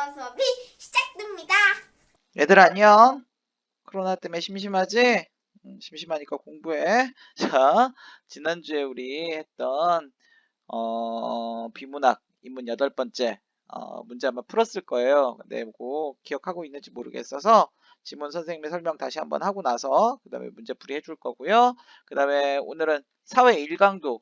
영어 수업이 시작됩니다. 얘들아 안녕. 코로나 때문에 심심하지? 심심하니까 공부해. 자, 지난주에 우리 했던 비문학 인문 8번째 문제 한번 풀었을 거예요. 근데 뭐 기억하고 있는지 모르겠어서 지문 선생님의 설명 다시 한번 하고 나서 그 다음에 문제풀이 해줄 거고요. 그 다음에 오늘은 사회 1강도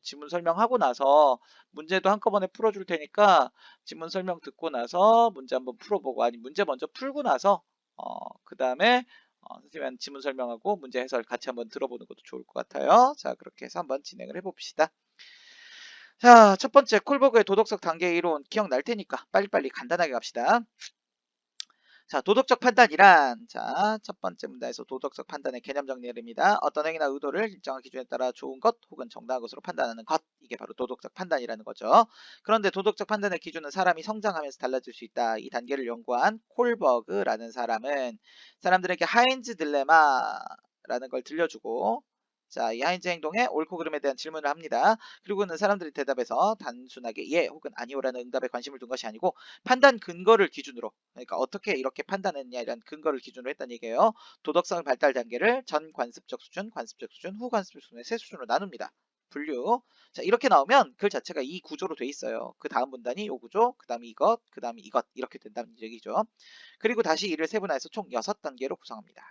지문 설명하고 나서 문제도 한꺼번에 풀어줄 테니까 지문 설명 듣고 나서 문제 한번 풀어보고, 아니 문제 먼저 풀고 나서 그 다음에 선생님한테 지문 설명하고 문제 해설 같이 한번 들어보는 것도 좋을 것 같아요. 자, 그렇게 해서 한번 진행을 해봅시다. 자, 첫 번째 콜버그의 도덕적 단계 이론 기억날 테니까 빨리빨리 간단하게 갑시다. 자, 도덕적 판단이란, 자, 첫 번째 문단에서 도덕적 판단의 개념 정리입니다. 어떤 행위나 의도를 일정한 기준에 따라 좋은 것 혹은 정당한 것으로 판단하는 것, 이게 바로 도덕적 판단이라는 거죠. 그런데 도덕적 판단의 기준은 사람이 성장하면서 달라질 수 있다. 이 단계를 연구한 콜버그라는 사람은 사람들에게 하인즈 딜레마라는 걸 들려주고, 자, 이 하인즈 행동의 옳고 그름에 대한 질문을 합니다. 그리고는 사람들이 대답해서 단순하게 예 혹은 아니오라는 응답에 관심을 둔 것이 아니고 판단 근거를 기준으로, 그러니까 어떻게 이렇게 판단했냐 이런 근거를 기준으로 했다는 얘기예요. 도덕성 발달 단계를 전 관습적 수준, 관습적 수준, 후 관습적 수준의 세 수준으로 나눕니다. 분류. 자, 이렇게 나오면 글 자체가 이 구조로 돼 있어요. 그 다음 문단이 이 구조, 그 다음이 이것, 그 다음이 이것, 이렇게 된다는 얘기죠. 그리고 다시 이를 세분화해서 총 6단계로 구성합니다.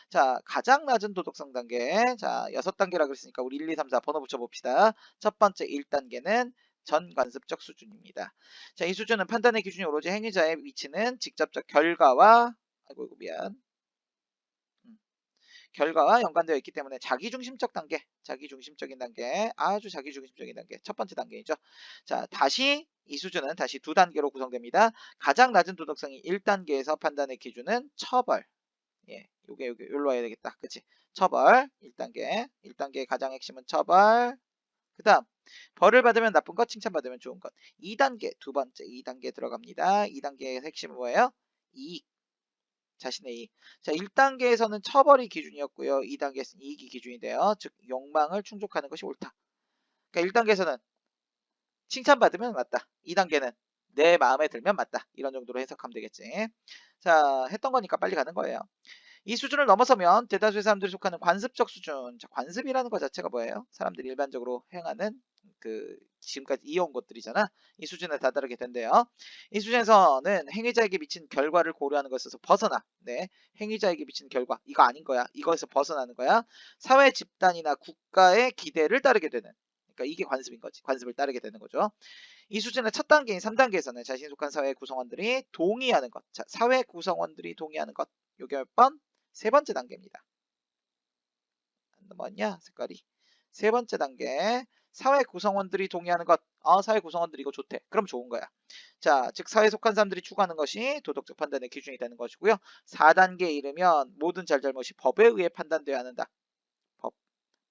자, 가장 낮은 도덕성 단계. 자, 6단계라 그랬으니까 우리 1, 2, 3, 4 번호 붙여봅시다. 첫 번째 1단계는 전관습적 수준입니다. 자, 이 수준은 판단의 기준이 오로지 행위자의 위치는 직접적 결과와, 아이고, 이거 미안. 결과와 연관되어 있기 때문에 자기중심적 단계, 자기중심적인 단계, 아주 자기중심적인 단계, 첫 번째 단계이죠. 자, 다시 이 수준은 다시 두 단계로 구성됩니다. 가장 낮은 도덕성이 1단계에서 판단의 기준은 처벌. 예, 요게 여기로 와야 되겠다. 그치? 처벌 1단계. 1단계의 가장 핵심은 처벌. 그 다음 벌을 받으면 나쁜 것, 칭찬받으면 좋은 것. 2단계, 두 번째 2단계 들어갑니다. 2단계의 핵심은 뭐예요? 이익, 자신의 이익. 자, 1단계에서는 처벌이 기준이었고요. 2단계에서는 이익이 기준이 돼요. 즉 욕망을 충족하는 것이 옳다. 그러니까 1단계에서는 칭찬받으면 맞다. 2단계는 내 마음에 들면 맞다. 이런 정도로 해석하면 되겠지. 자, 했던 거니까 빨리 가는 거예요. 이 수준을 넘어서면 대다수의 사람들이 속하는 관습적 수준. 자, 관습이라는 것 자체가 뭐예요? 사람들이 일반적으로 행하는 그 지금까지 이어온 것들이잖아. 이 수준에 다다르게 된대요. 이 수준에서는 행위자에게 미친 결과를 고려하는 것에서 벗어나. 네, 행위자에게 미친 결과 이거 아닌 거야. 이거에서 벗어나는 거야. 사회 집단이나 국가의 기대를 따르게 되는. 그러니까 이게 관습인 거지. 관습을 따르게 되는 거죠. 이 수준의 첫 단계인 3단계에서는 자신이 속한 사회 구성원들이 동의하는 것. 자, 사회 구성원들이 동의하는 것. 요게 몇 번? 세 번째 단계입니다. 안 넘어왔냐? 색깔이. 세 번째 단계. 사회 구성원들이 동의하는 것. 사회 구성원들이 이거 좋대. 그럼 좋은 거야. 자, 즉 사회에 속한 사람들이 추구하는 것이 도덕적 판단의 기준이 되는 것이고요. 4단계에 이르면 모든 잘잘못이 법에 의해 판단되어야 한다. 법.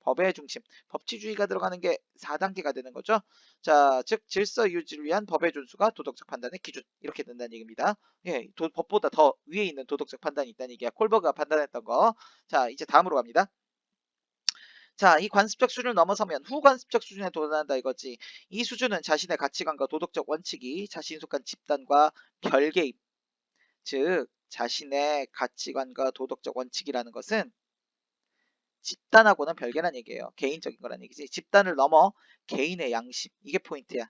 법의 중심, 법치주의가 들어가는 게 4단계가 되는 거죠. 자, 즉 질서 유지를 위한 법의 준수가 도덕적 판단의 기준, 이렇게 된다는 얘기입니다. 예, 법보다 더 위에 있는 도덕적 판단이 있다는 얘기야. 콜버그가 판단했던 거. 자, 이제 다음으로 갑니다. 자, 이 관습적 수준을 넘어서면 후관습적 수준에 도달한다 이거지. 이 수준은 자신의 가치관과 도덕적 원칙이 자신이 속한 집단과 별개임. 즉, 자신의 가치관과 도덕적 원칙이라는 것은 집단하고는 별개란 얘기예요. 개인적인 거란 얘기지. 집단을 넘어 개인의 양심. 이게 포인트야.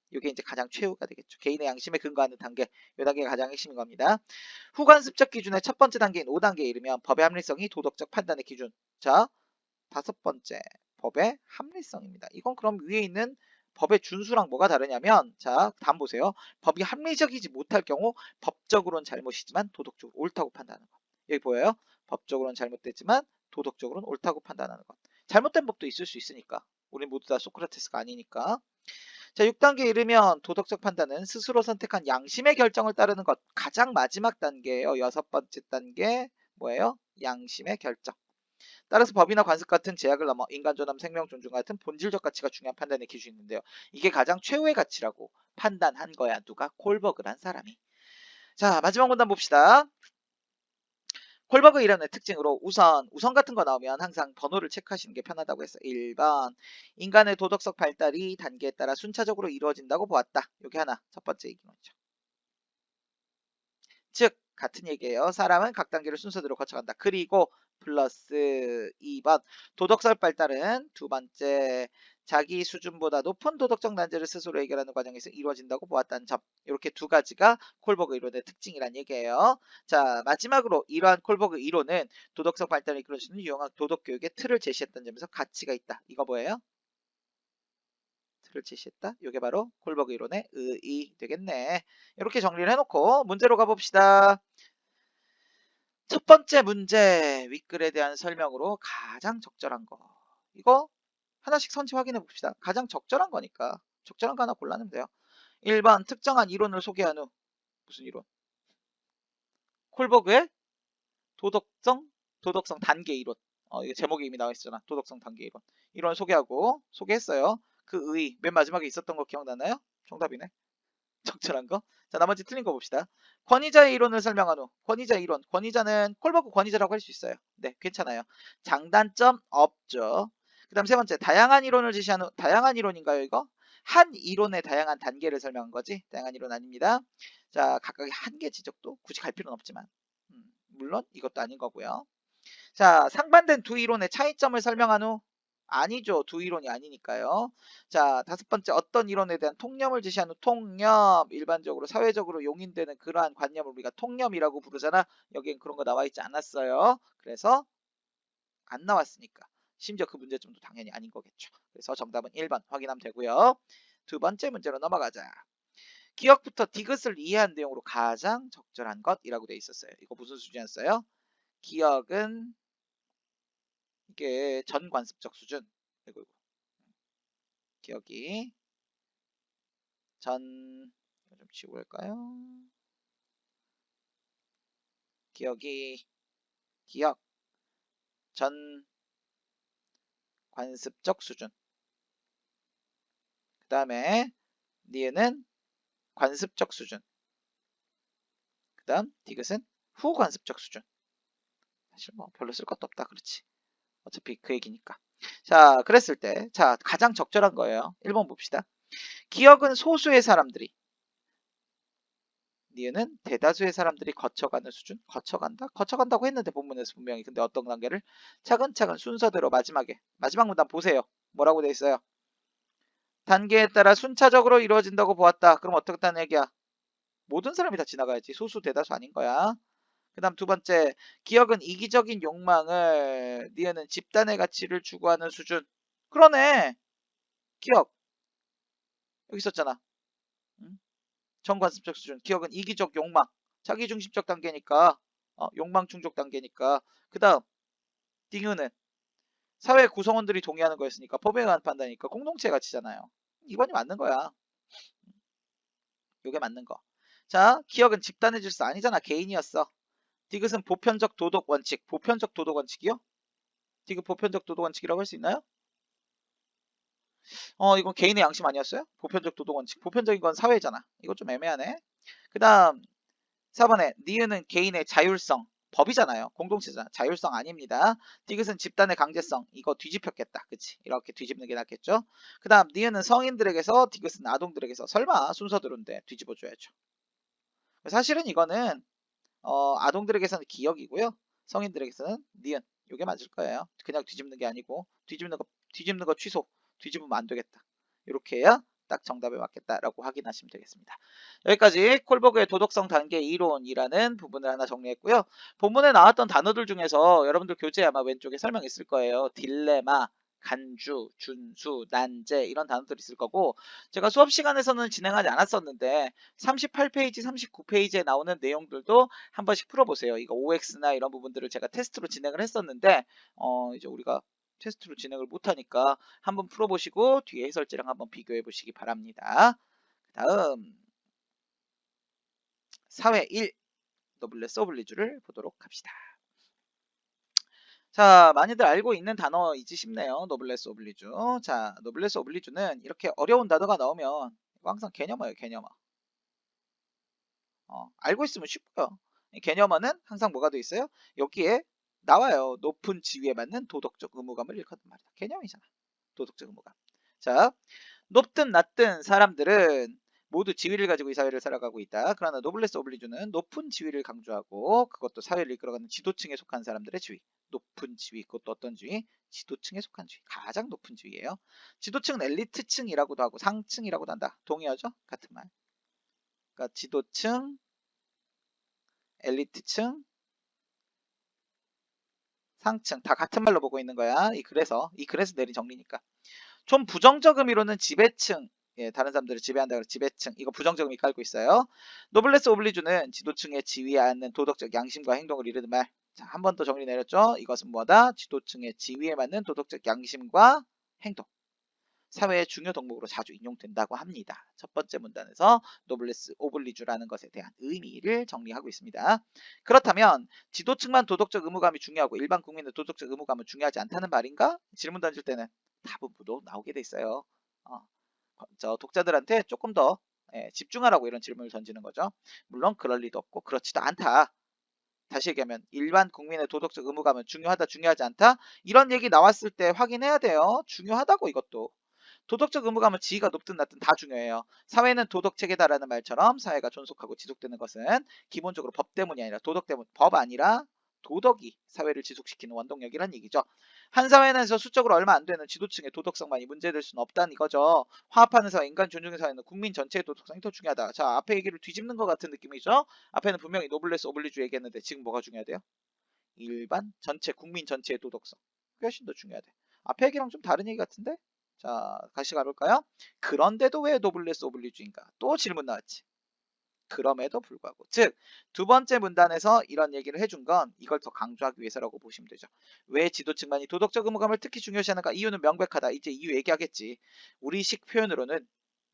이게 이제 가장 최후가 되겠죠. 개인의 양심에 근거하는 단계. 이 단계가 가장 핵심인 겁니다. 후관습적 기준의 첫 번째 단계인 5단계에 이르면 법의 합리성이 도덕적 판단의 기준. 자, 다섯 번째. 법의 합리성입니다. 이건 그럼 위에 있는 법의 준수랑 뭐가 다르냐면, 자, 다음 보세요. 법이 합리적이지 못할 경우 법적으로는 잘못이지만 도덕적으로 옳다고 판단하는 것. 여기 보여요? 법적으로는 잘못됐지만 도덕적으로는 옳다고 판단하는 것. 잘못된 법도 있을 수 있으니까. 우리 모두 다 소크라테스가 아니니까. 자, 6단계에 이르면 도덕적 판단은 스스로 선택한 양심의 결정을 따르는 것. 가장 마지막 단계예요. 여섯 번째 단계 뭐예요? 양심의 결정. 따라서 법이나 관습 같은 제약을 넘어 인간 존엄, 생명 존중 같은 본질적 가치가 중요한 판단의 기준이 있는데요. 이게 가장 최후의 가치라고 판단한 거야. 누가? 콜버그란 사람이. 자, 마지막 문단 봅시다. 콜버그 이론의 특징으로 우선 같은 거 나오면 항상 번호를 체크하시는 게 편하다고 했어. 1번 인간의 도덕적 발달이 단계에 따라 순차적으로 이루어진다고 보았다. 여기 하나 첫 번째 얘기죠. 즉 같은 얘기예요. 사람은 각 단계를 순서대로 거쳐간다. 그리고 플러스 2번 도덕성 발달은 두 번째 자기 수준보다 높은 도덕적 난제를 스스로 해결하는 과정에서 이루어진다고 보았다는 점. 이렇게 두 가지가 콜버그 이론의 특징이란 얘기예요. 자, 마지막으로 이러한 콜버그 이론은 도덕성 발달을 이끌어주는 유용한 도덕교육의 틀을 제시했다는 점에서 가치가 있다. 이거 뭐예요? 틀을 제시했다. 이게 바로 콜버그 이론의 의의 되겠네. 이렇게 정리를 해놓고 문제로 가봅시다. 첫 번째 문제 윗글에 대한 설명으로 가장 적절한 거. 이거 하나씩 선지 확인해 봅시다. 가장 적절한 거니까 적절한 거 하나 골라내면 돼요. 1번 특정한 이론을 소개한 후 무슨 이론? 콜버그의 도덕성 단계 이론. 이게 제목에 이미 나와 있잖아. 도덕성 단계 이론. 이론 소개하고 소개했어요. 그 의 맨 마지막에 있었던 거 기억나나요? 정답이네. 적절한 거. 자, 나머지 틀린 거 봅시다. 권위자의 이론을 설명한 후 권위자 이론. 권위자는 콜버그 권위자라고 할 수 있어요. 네, 괜찮아요. 장단점 없죠. 그 다음 세 번째 다양한 이론을 제시한 후 다양한 이론인가요 이거? 한 이론의 다양한 단계를 설명한 거지. 다양한 이론 아닙니다. 자, 각각의 한계 지적도 굳이 갈 필요는 없지만 물론 이것도 아닌 거고요. 자, 상반된 두 이론의 차이점을 설명한 후 아니죠. 두 이론이 아니니까요. 자, 다섯 번째 어떤 이론에 대한 통념을 제시한 후 통념. 일반적으로 사회적으로 용인되는 그러한 관념을 우리가 통념이라고 부르잖아. 여기엔 그런 거 나와 있지 않았어요. 그래서 안 나왔으니까. 심지어 그 문제점도 당연히 아닌 거겠죠. 그래서 정답은 1번 확인하면 되고요. 두 번째 문제로 넘어가자. 기억부터 디귿을 이해한 내용으로 가장 적절한 것이라고 돼 있었어요. 이거 무슨 수준이었어요? 기억은 이게 전관습적 수준. 그리고 기억이 좀 치우고 할까요? 기억이 기억 전 관습적 수준. 그 다음에 니은은 관습적 수준. 그 다음 디귿은 후관습적 수준. 사실 뭐 별로 쓸 것도 없다. 그렇지. 어차피 그 얘기니까. 자, 그랬을 때, 자, 가장 적절한 거예요. 1번 봅시다. 기억은 소수의 사람들이, 니은은 대다수의 사람들이 거쳐가는 수준? 거쳐간다? 거쳐간다고 했는데 본문에서 분명히. 근데 어떤 단계를? 차근차근 순서대로 마지막에. 마지막 문단 보세요. 뭐라고 돼 있어요? 단계에 따라 순차적으로 이루어진다고 보았다. 그럼 어떻다는 얘기야? 모든 사람이 다 지나가야지. 소수 대다수 아닌 거야. 그 다음 두 번째, 기억은 이기적인 욕망을, 니은은 집단의 가치를 추구하는 수준. 그러네. 기억. 여기 있었잖아. 응? 정관습적 수준. 기억은 이기적 욕망. 자기중심적 단계니까. 욕망 충족 단계니까. 그 다음, 딩은 사회 구성원들이 동의하는 거였으니까 법에 의한 판단이니까 공동체 가치잖아요. 2번이 맞는 거야. 요게 맞는 거. 자, 기억은 집단의 질서 아니잖아. 개인이었어. 디귿은 보편적 도덕 원칙. 보편적 도덕 원칙이요? 디귿 보편적 도덕 원칙이라고 할 수 있나요? 이건 개인의 양심 아니었어요? 보편적 도덕 원칙. 보편적인 건 사회잖아. 이거 좀 애매하네. 그 다음 4번에 니은은 개인의 자율성. 법이잖아요. 공동체잖아. 자율성 아닙니다. 디귿은 집단의 강제성. 이거 뒤집혔겠다. 그치? 이렇게 뒤집는 게 낫겠죠? 그 다음 니은은 성인들에게서, 디귿은 아동들에게서. 설마 순서대로인데 뒤집어줘야죠. 사실은 이거는 아동들에게서는 기억이고요. 성인들에게서는 니은. 이게 맞을 거예요. 그냥 뒤집는 게 아니고 뒤집는 거 취소. 뒤집으면 안 되겠다. 이렇게 해야 딱 정답에 맞겠다라고 확인하시면 되겠습니다. 여기까지 콜버그의 도덕성 단계 이론이라는 부분을 하나 정리했고요. 본문에 나왔던 단어들 중에서 여러분들 교재에 아마 왼쪽에 설명 있을 거예요. 딜레마, 간주, 준수, 난제 이런 단어들이 있을 거고 제가 수업 시간에서는 진행하지 않았었는데 38페이지, 39페이지에 나오는 내용들도 한 번씩 풀어보세요. 이거 OX나 이런 부분들을 제가 테스트로 진행을 했었는데 이제 우리가 테스트로 진행을 못하니까 한번 풀어보시고 뒤에 해설지랑 한번 비교해 보시기 바랍니다. 다음 사회 1 노블레스 오블리주를 보도록 합시다. 자, 많이들 알고 있는 단어이지 싶네요. 노블레스 오블리주. 자, 노블레스 오블리주는 이렇게 어려운 단어가 나오면 항상 개념어예요. 개념어. 알고 있으면 쉽고요. 개념어는 항상 뭐가 돼 있어요? 여기에 나와요. 높은 지위에 맞는 도덕적 의무감을 일컫는 말이다. 개념이잖아. 도덕적 의무감. 자, 높든 낮든 사람들은 모두 지위를 가지고 이 사회를 살아가고 있다. 그러나 노블레스 오블리주는 높은 지위를 강조하고 그것도 사회를 이끌어가는 지도층에 속한 사람들의 지위. 높은 지위, 그것도 어떤 지위? 지도층에 속한 지위. 가장 높은 지위예요. 지도층은 엘리트층이라고도 하고 상층이라고도 한다. 동의하죠? 같은 말. 그러니까 지도층, 엘리트층, 상층 다 같은 말로 보고 있는 거야. 이 글에서 내린 정리니까. 좀 부정적 의미로는 지배층, 예, 다른 사람들을 지배한다 그래서 지배층, 이거 부정적 의미 깔고 있어요. 노블레스 오블리주는 지도층의 지위에 앉는 도덕적 양심과 행동을 이르는 말. 자, 한 번 더 정리 내렸죠. 이것은 뭐다? 지도층의 지위에 맞는 도덕적 양심과 행동. 사회의 중요 덕목으로 자주 인용된다고 합니다. 첫 번째 문단에서 노블레스 오블리주라는 것에 대한 의미를 정리하고 있습니다. 그렇다면 지도층만 도덕적 의무감이 중요하고 일반 국민의 도덕적 의무감은 중요하지 않다는 말인가? 질문 던질 때는 답은 나오게 돼 있어요. 저 독자들한테 조금 더 집중하라고 이런 질문을 던지는 거죠. 물론 그럴 리도 없고 그렇지도 않다. 다시 얘기하면 일반 국민의 도덕적 의무감은 중요하다, 중요하지 않다? 이런 얘기 나왔을 때 확인해야 돼요. 중요하다고 이것도. 도덕적 의무감은 지위가 높든 낮든 다 중요해요. 사회는 도덕체계다라는 말처럼 사회가 존속하고 지속되는 것은 기본적으로 법 때문이 아니라 도덕 때문, 법 아니라 도덕이 사회를 지속시키는 원동력이란 얘기죠. 한 사회에서 수적으로 얼마 안 되는 지도층의 도덕성만이 문제될 수는 없다는 이거죠. 화합하는 사회, 인간 존중의 사회는 국민 전체의 도덕성이 더 중요하다. 자, 앞에 얘기를 뒤집는 것 같은 느낌이죠. 앞에는 분명히 노블레스 오블리주 얘기했는데 지금 뭐가 중요하대요? 일반 전체 국민 전체의 도덕성. 훨씬 더 중요하대. 앞에 얘기랑 좀 다른 얘기 같은데? 자, 다시 가볼까요? 그런데도 왜 노블레스 오블리주인가? 또 질문 나왔지. 그럼에도 불구하고. 즉, 두 번째 문단에서 이런 얘기를 해준 건 이걸 더 강조하기 위해서라고 보시면 되죠. 왜 지도층만이 도덕적 의무감을 특히 중요시하는가? 이유는 명백하다. 이제 이유 얘기하겠지. 우리식 표현으로는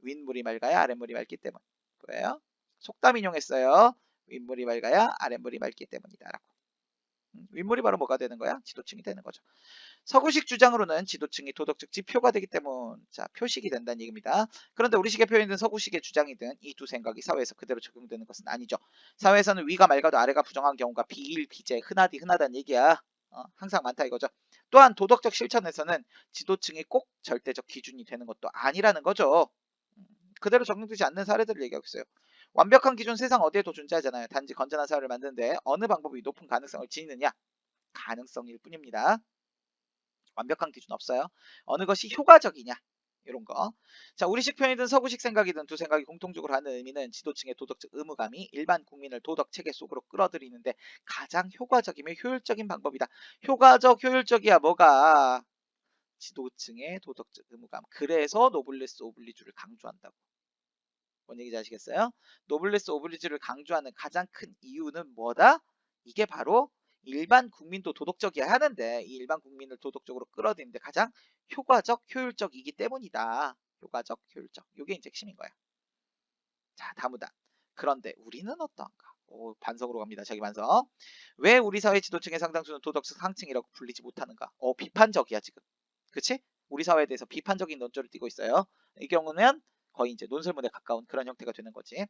윗물이 맑아야 아랫물이 맑기 때문. 뭐예요? 속담 인용했어요. 윗물이 맑아야 아랫물이 맑기 때문이다. 라고. 윗물이 바로 뭐가 되는 거야? 지도층이 되는 거죠. 서구식 주장으로는 지도층이 도덕적 지표가 되기 때문, 자, 표식이 된다는 얘기입니다. 그런데 우리식의 표현이든 서구식의 주장이든 이 두 생각이 사회에서 그대로 적용되는 것은 아니죠. 사회에서는 위가 맑아도 아래가 부정한 경우가 비일비재, 흔하다는 얘기야. 항상 많다 이거죠. 또한 도덕적 실천에서는 지도층이 꼭 절대적 기준이 되는 것도 아니라는 거죠. 그대로 적용되지 않는 사례들을 얘기하고 있어요. 완벽한 기준 세상 어디에도 존재하잖아요. 단지 건전한 사회를 만드는데 어느 방법이 높은 가능성을 지니느냐? 가능성일 뿐입니다. 완벽한 기준 없어요. 어느 것이 효과적이냐? 이런 거. 자, 우리식 표현이든 서구식 생각이든 두 생각이 공통적으로 하는 의미는 지도층의 도덕적 의무감이 일반 국민을 도덕 체계 속으로 끌어들이는데 가장 효과적이며 효율적인 방법이다. 효과적, 효율적이야 뭐가? 지도층의 도덕적 의무감. 그래서 노블레스 오블리주를 강조한다고. 뭔 얘기인지 아시겠어요? 노블레스 오블리주를 강조하는 가장 큰 이유는 뭐다? 이게 바로 일반 국민도 도덕적이어야 하는데 이 일반 국민을 도덕적으로 끌어들이는데 가장 효과적, 효율적이기 때문이다. 효과적, 효율적. 이게 이제 핵심인 거야. 자, 다음으다. 그런데 우리는 어떠한가? 오, 반성으로 갑니다. 자기 반성. 왜 우리 사회 지도층의 상당수는 도덕적 상층이라고 불리지 못하는가? 비판적이야 지금. 그치? 우리 사회에 대해서 비판적인 논조를 띠고 있어요. 이 경우는 거의 이제 논설문에 가까운 그런 형태가 되는 거지.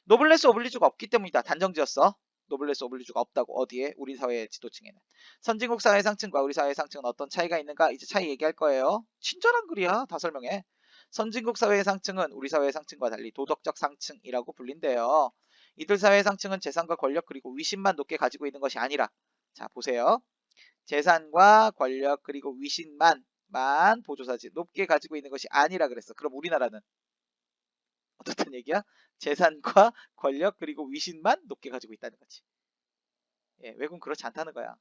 노블레스 오블리주가 없기 때문이다. 단정지었어. 노블레스 오블리주가 없다고. 어디에? 우리 사회의 지도층에는. 선진국 사회 상층과 우리 사회 상층은 어떤 차이가 있는가? 이제 차이 얘기할 거예요. 친절한 글이야. 다 설명해. 선진국 사회의 상층은 우리 사회의 상층과 달리 도덕적 상층이라고 불린대요. 이들 사회의 상층은 재산과 권력 그리고 위신만 높게 가지고 있는 것이 아니라, 자 보세요. 재산과 권력 그리고 위신만 보조사지 높게 가지고 있는 것이 아니라 그랬어. 그럼 우리나라는 어떻단 얘기야? 재산과 권력 그리고 위신만 높게 가지고 있다는 거지. 예, 외국은 그렇지 않다는 거야.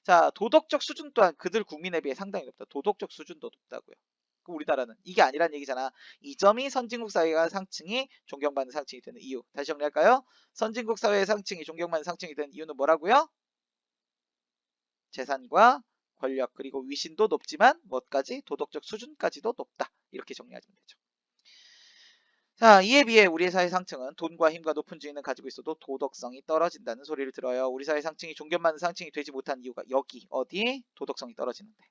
자, 도덕적 수준 또한 그들 국민에 비해 상당히 높다. 도덕적 수준도 높다고요. 그럼 우리나라는 이게 아니란 얘기잖아. 이 점이 선진국 사회가 상층이 존경받는 상층이 되는 이유. 다시 정리할까요? 선진국 사회의 상층이 존경받는 상층이 되는 이유는 뭐라고요? 재산과 권력 그리고 위신도 높지만 뭐까지? 도덕적 수준까지도 높다. 이렇게 정리하시면 되죠. 자, 이에 비해 우리 사회 상층은 돈과 힘과 높은 지위는 가지고 있어도 도덕성이 떨어진다는 소리를 들어요. 우리 사회 상층이 존경받는 상층이 되지 못한 이유가 여기 어디? 도덕성이 떨어지는데.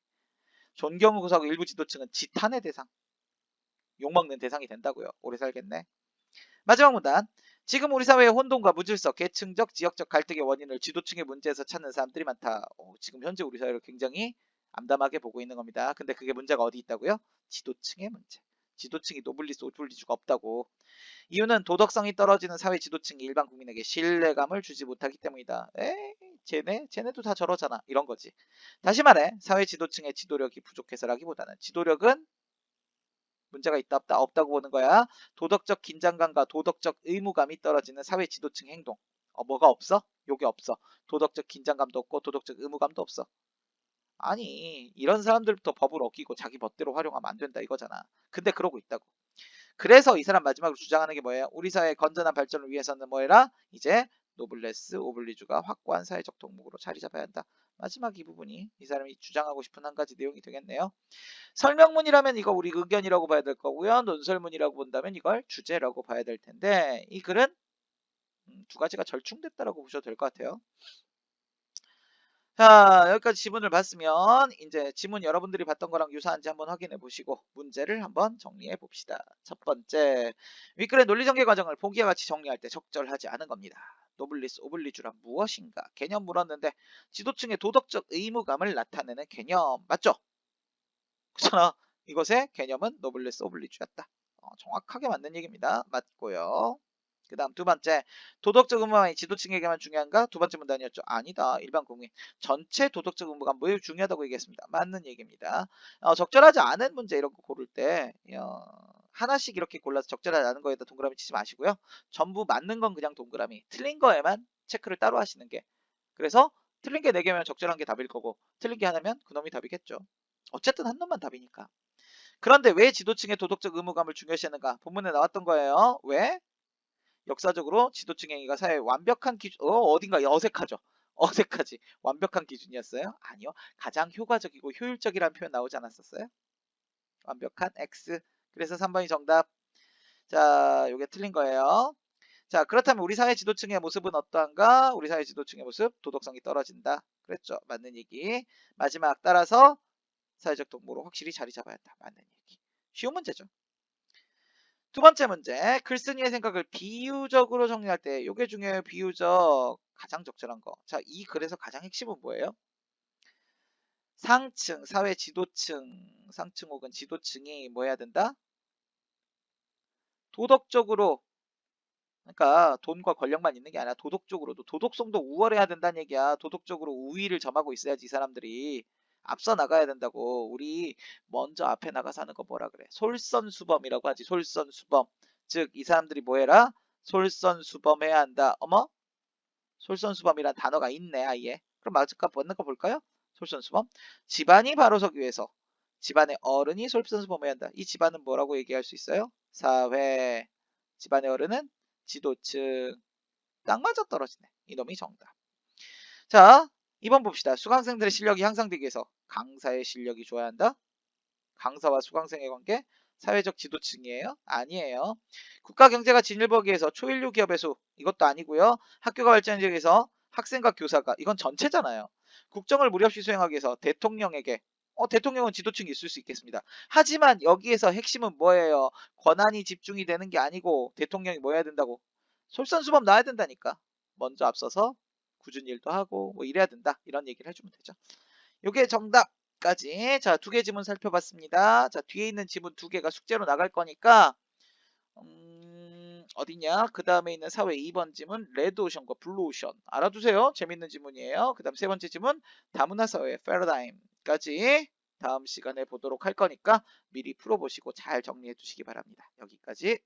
존경구석 일부 지도층은 지탄의 대상, 욕먹는 대상이 된다고요. 오래 살겠네. 마지막 문단. 지금 우리 사회의 혼돈과 무질서, 계층적, 지역적 갈등의 원인을 지도층의 문제에서 찾는 사람들이 많다. 지금 현재 우리 사회를 굉장히 암담하게 보고 있는 겁니다. 근데 그게 문제가 어디 있다고요? 지도층의 문제. 지도층이 노블리스 오블리주가 없다고. 이유는 도덕성이 떨어지는 사회 지도층이 일반 국민에게 신뢰감을 주지 못하기 때문이다. 에이, 쟤네도 다 저러잖아. 이런 거지. 다시 말해, 사회 지도층의 지도력이 부족해서라기보다는 지도력은 문제가 있다 없다 없다고 보는 거야. 도덕적 긴장감과 도덕적 의무감이 떨어지는 사회 지도층 행동. 뭐가 없어? 요게 없어. 도덕적 긴장감도 없고 도덕적 의무감도 없어. 아니, 이런 사람들부터 법을 어기고 자기 멋대로 활용하면 안 된다 이거잖아. 근데 그러고 있다고. 그래서 이 사람 마지막으로 주장하는 게 뭐예요? 우리 사회의 건전한 발전을 위해서는 뭐해라? 이제 노블레스 오블리주가 확고한 사회적 덕목으로 자리 잡아야 한다. 마지막 이 부분이 이 사람이 주장하고 싶은 한 가지 내용이 되겠네요. 설명문이라면 이거 우리 의견이라고 봐야 될 거고요. 논설문이라고 본다면 이걸 주제라고 봐야 될 텐데 이 글은 두 가지가 절충됐다라고 보셔도 될 것 같아요. 자, 여기까지 지문을 봤으면 이제 지문 여러분들이 봤던 거랑 유사한지 한번 확인해 보시고 문제를 한번 정리해 봅시다. 첫 번째, 윗글의 논리전개 과정을 보기와 같이 정리할 때 적절하지 않은 겁니다. 노블리스 오블리주란 무엇인가? 개념 물었는데 지도층의 도덕적 의무감을 나타내는 개념 맞죠? 그렇잖아. 이것의 개념은 노블리스 오블리주였다. 정확하게 맞는 얘기입니다. 맞고요. 그 다음 두 번째, 도덕적 의무감이 지도층에게만 중요한가? 두 번째 문단이었죠. 아니다. 일반 국민 전체 도덕적 의무감 매우 중요하다고 얘기했습니다. 맞는 얘기입니다. 적절하지 않은 문제 이런 거 고를 때 하나씩 이렇게 골라서 적절하지 않은 거에다 동그라미 치지 마시고요. 전부 맞는 건 그냥 동그라미, 틀린 거에만 체크를 따로 하시는 게. 그래서 틀린 게 4개면 적절한 게 답일 거고 틀린 게 하나면 그놈이 답이겠죠. 어쨌든 한 놈만 답이니까. 그런데 왜 지도층의 도덕적 의무감을 중요시하는가? 본문에 나왔던 거예요. 왜? 역사적으로 지도층 행위가 사회의 완벽한 기준, 어딘가 어색하죠. 어색하지. 완벽한 기준이었어요? 아니요. 가장 효과적이고 효율적이라는 표현 나오지 않았었어요? 완벽한 X. 그래서 3번이 정답. 자, 요게 틀린 거예요. 자, 그렇다면 우리 사회 지도층의 모습은 어떠한가? 우리 사회 지도층의 모습, 도덕성이 떨어진다. 그랬죠. 맞는 얘기. 마지막 따라서 사회적 동물로 확실히 자리 잡아야 한다. 맞는 얘기. 쉬운 문제죠. 두 번째 문제, 글쓴이의 생각을 비유적으로 정리할 때 요게 중요해요. 비유적. 가장 적절한 거. 자, 이 글에서 가장 핵심은 뭐예요? 상층, 사회 지도층, 상층 혹은 지도층이 뭐 해야 된다? 도덕적으로, 그러니까 돈과 권력만 있는 게 아니라 도덕적으로도 도덕성도 우월해야 된다는 얘기야. 도덕적으로 우위를 점하고 있어야지 이 사람들이 앞서 나가야 된다고. 우리 먼저 앞에 나가서 하는 거 뭐라 그래? 솔선수범이라고 하지. 솔선수범. 즉 이 사람들이 뭐 해라? 솔선수범해야 한다. 어머? 솔선수범이란 단어가 있네 아예. 그럼 맞을까? 맞는 거 볼까요? 솔선수범. 집안이 바로 서기 위해서 집안의 어른이 솔선수범해야 한다. 이 집안은 뭐라고 얘기할 수 있어요? 사회. 집안의 어른은 지도층. 딱 맞아 떨어지네. 이놈이 정답. 자, 2번 봅시다. 수강생들의 실력이 향상되기 위해서 강사의 실력이 좋아야 한다. 강사와 수강생의 관계 사회적 지도층이에요? 아니에요. 국가 경제가 진일보하기 위해서 초일류 기업의 수 이것도 아니고요. 학교가 발전하기 위해서 학생과 교사가 이건 전체잖아요. 국정을 무리 없이 수행하기 위해서 대통령에게 대통령은 지도층이 있을 수 있겠습니다. 하지만 여기에서 핵심은 뭐예요? 권한이 집중이 되는 게 아니고 대통령이 뭐 해야 된다고? 솔선수범 나야 된다니까. 먼저 앞서서 굳은 일도 하고 뭐 이래야 된다. 이런 얘기를 해주면 되죠. 요게 정답까지. 자, 두 개 지문 살펴봤습니다. 자, 뒤에 있는 지문 두 개가 숙제로 나갈 거니까 어디냐? 그 다음에 있는 사회 2번 지문 레드오션과 블루오션 알아두세요. 재밌는 지문이에요. 그 다음 세 번째 지문 다문화 사회 패러다임까지 다음 시간에 보도록 할 거니까 미리 풀어보시고 잘 정리해 두시기 바랍니다. 여기까지.